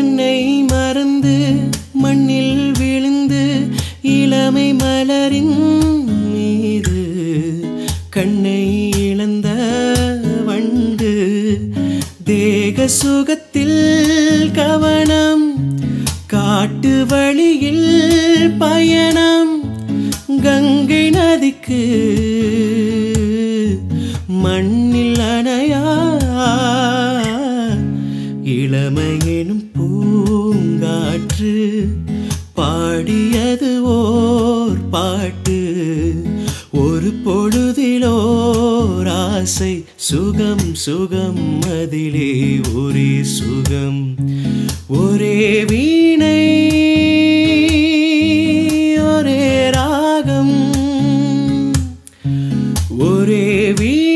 தன்னை மறந்து மண்ணில் விழுந்து இளமை மலரின் மீது கண்ணை இழந்த வண்டு தேக சுகத்தில் கவனம் காட்டு வழியில் பயணம் கங்கை நதிக்கு மண்ணில் அணையா இளமையெனும் பூங்காற்று பாடியது ஓர் பாட்டு ஒரு பொழுதிலோர் ஆசை சுகம் சுகம் அதிலே ஒரே சுகம் ஒரே வீணை ஒரே ராகம் ஒரே வீணை